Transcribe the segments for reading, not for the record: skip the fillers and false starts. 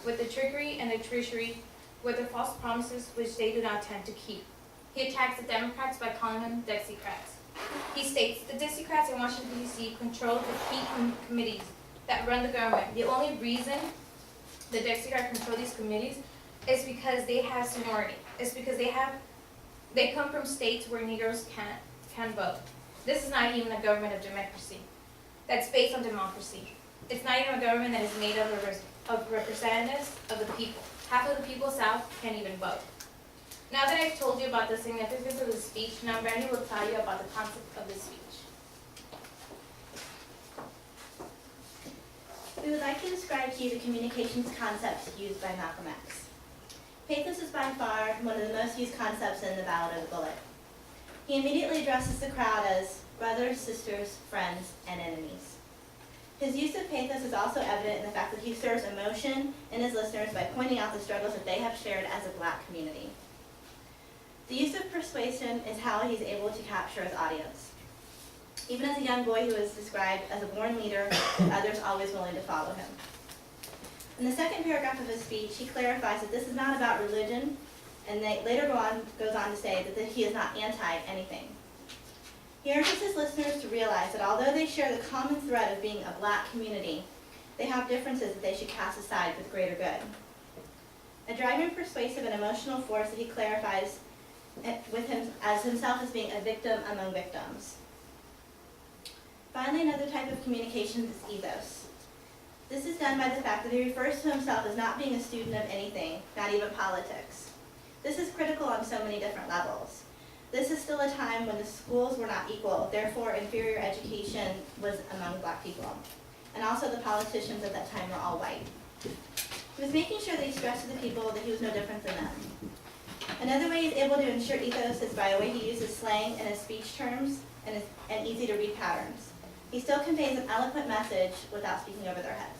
with the trickery and the treachery, with the false promises which they do not tend to keep. He attacks the Democrats by calling them Dixiecrats. He states the Dixiecrats in Washington, D.C. control the key committees that run the government. The only reason the Dixiecrats control these committees is because they have seniority. It's because they come from states where Negroes can vote. This is not even a government of democracy. That's based on democracy. It's not even a government that is made of representatives of the people. Half of the people South can't even vote. Now that I've told you about the significance of the speech, now Randy will tell you about the concept of the speech. We would like to describe to you the communications concepts used by Malcolm X. Pathos is by far one of the most used concepts in the Ballad of the Bullet. He immediately addresses the crowd as brothers, sisters, friends, and enemies. His use of pathos is also evident in the fact that he stirs emotion in his listeners by pointing out the struggles that they have shared as a black community. The use of persuasion is how he's able to capture his audience. Even as a young boy, he was described as a born leader, with others always willing to follow him. In the second paragraph of his speech, he clarifies that this is not about religion, and later goes on to say that he is not anti-anything. He urges his listeners to realize that although they share the common thread of being a black community, they have differences that they should cast aside for the greater good. A driving, persuasive, and emotional force that he clarifies with him as himself as being a victim among victims. Finally, another type of communication is ethos. This is done by the fact that he refers to himself as not being a student of anything, not even politics. This is critical on so many different levels. This is still a time when the schools were not equal, therefore inferior education was among black people. And also the politicians at that time were all white. He was making sure that he stressed to the people that he was no different than them. Another way he's able to ensure ethos is by the way he uses slang in his speech terms and easy-to-read patterns. He still conveys an eloquent message without speaking over their heads.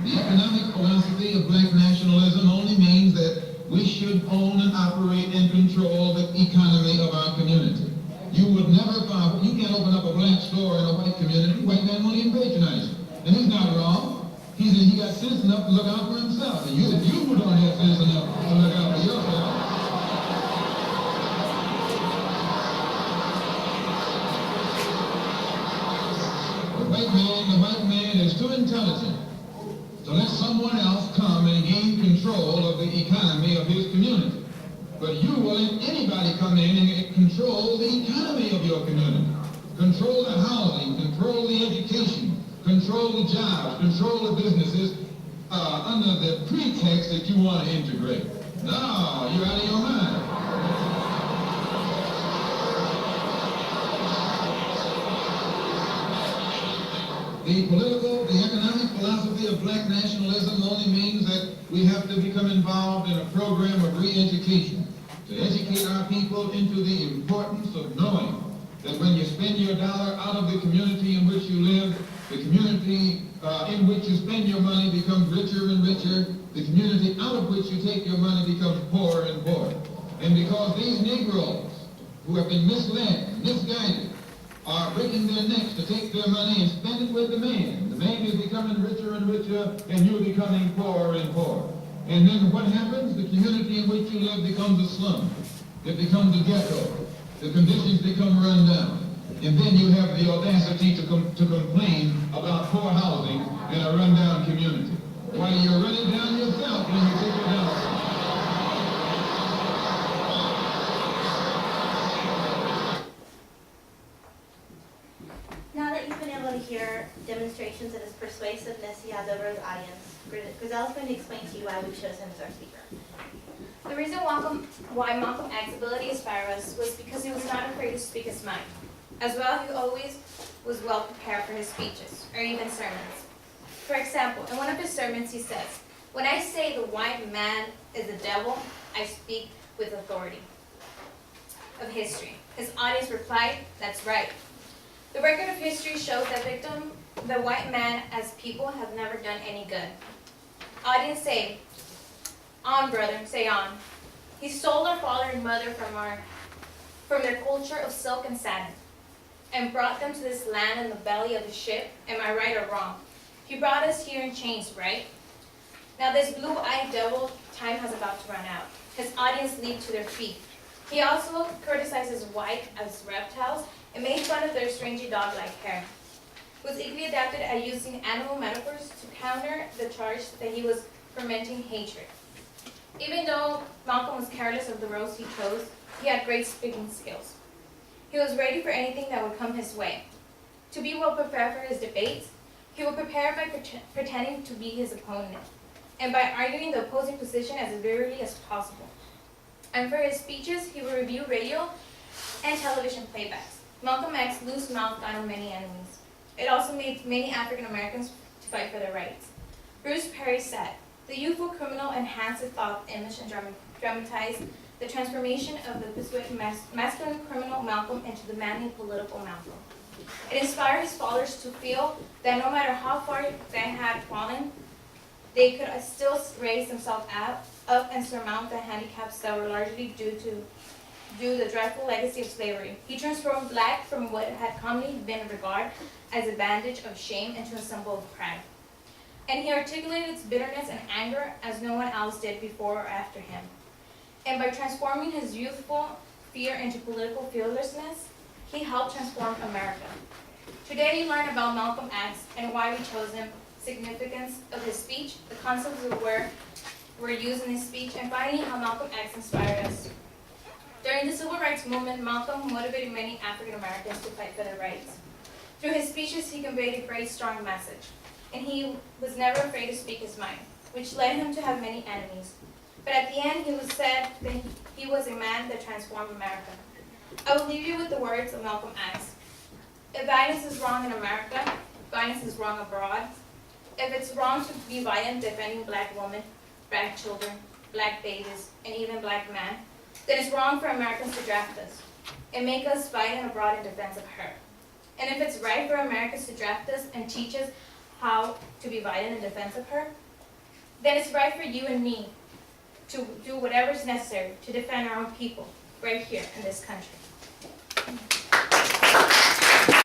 The economic philosophy of black nationalism only means that we should own and operate and control the economy of our community. You would never find, you can't open up a black store in a white community. White man won't even patronize you. And he's not wrong. He got sense enough to look out for himself. And you don't have sense enough to look out for yourself. The white man is too intelligent to let someone else come and gain control of the economy of his community. But you will let anybody come in and control the economy of your community. Control the housing, control the education, control the jobs, control the businesses under the pretext that you want to integrate. No, you're out of your mind. The economic philosophy of black nationalism only means that we have to become involved in a program of re-education to educate our people into the importance of knowing that when you spend your dollar out of the community in which you live, the community in which you spend your money becomes richer and richer. The community out of which you take your money becomes poorer and poorer. And because these Negroes who have been misled, misguided, are breaking their necks to take their money and spend it with the man. The man is becoming richer and richer, and you're becoming poorer and poorer. And then what happens? The community in which you live becomes a slum. It becomes a ghetto. The conditions become run down. And then you have the audacity to complain about poor housing in a rundown community. While you're running down yourself when you take it down. Now that you've been able to hear demonstrations of his persuasiveness he has over his audience, Grizel's going to explain to you why we chose him as our speaker. The reason why Malcolm X's ability inspired us was because he was not afraid to speak his mind. As well, he always was well prepared for his speeches, or even sermons. For example, in one of his sermons he says, "When I say the white man is the devil, I speak with authority." Of history. His audience replied, "That's right." The record of history shows that the white man as people have never done any good. Audience say, "On, brother, say on." He stole our father and mother from their culture of silk and satin, and brought them to this land in the belly of the ship. Am I right or wrong? He brought us here in chains, right? Now this blue-eyed devil, time has about to run out. His audience leaped to their feet. He also criticizes white as reptiles and made fun of their strangely dog-like hair. He was equally adapted at using animal metaphors to counter the charge that he was fermenting hatred. Even though Malcolm was careless of the roads he chose, he had great speaking skills. He was ready for anything that would come his way. To be well prepared for his debates, he would prepare by pretending to be his opponent, and by arguing the opposing position as vividly as possible. And for his speeches, he would review radio and television playbacks. Malcolm X loose-mouthed on many enemies. It also made many African Americans to fight for their rights. Bruce Perry said, "The youthful criminal enhanced the thought image and dramatized the transformation of the pursuant masculine criminal Malcolm into the manly political Malcolm. It inspired his followers to feel that no matter how far they had fallen, they could still raise themselves up and surmount the handicaps that were largely due to the dreadful legacy of slavery. He transformed black from what had commonly been regarded as a bandage of shame into a symbol of pride. And he articulated its bitterness and anger as no one else did before or after him. And by transforming his youthful fear into political fearlessness, he helped transform America. Today you learn about Malcolm X and why we chose him, significance of his speech, the concepts of where were used in his speech, and finally how Malcolm X inspired us. During the Civil Rights Movement, Malcolm motivated many African Americans to fight for their rights. Through his speeches, he conveyed a great, strong message, and he was never afraid to speak his mind, which led him to have many enemies. But at the end, he was said that he was a man that transformed America. I will leave you with the words of Malcolm X. If violence is wrong in America, violence is wrong abroad. If it's wrong to be violent defending black women, black children, black babies, and even black men, then it's wrong for Americans to draft us and make us violent abroad in defense of her. And if it's right for Americans to draft us and teach us how to be violent in defense of her, then it's right for you and me to do whatever is necessary to defend our own people right here in this country.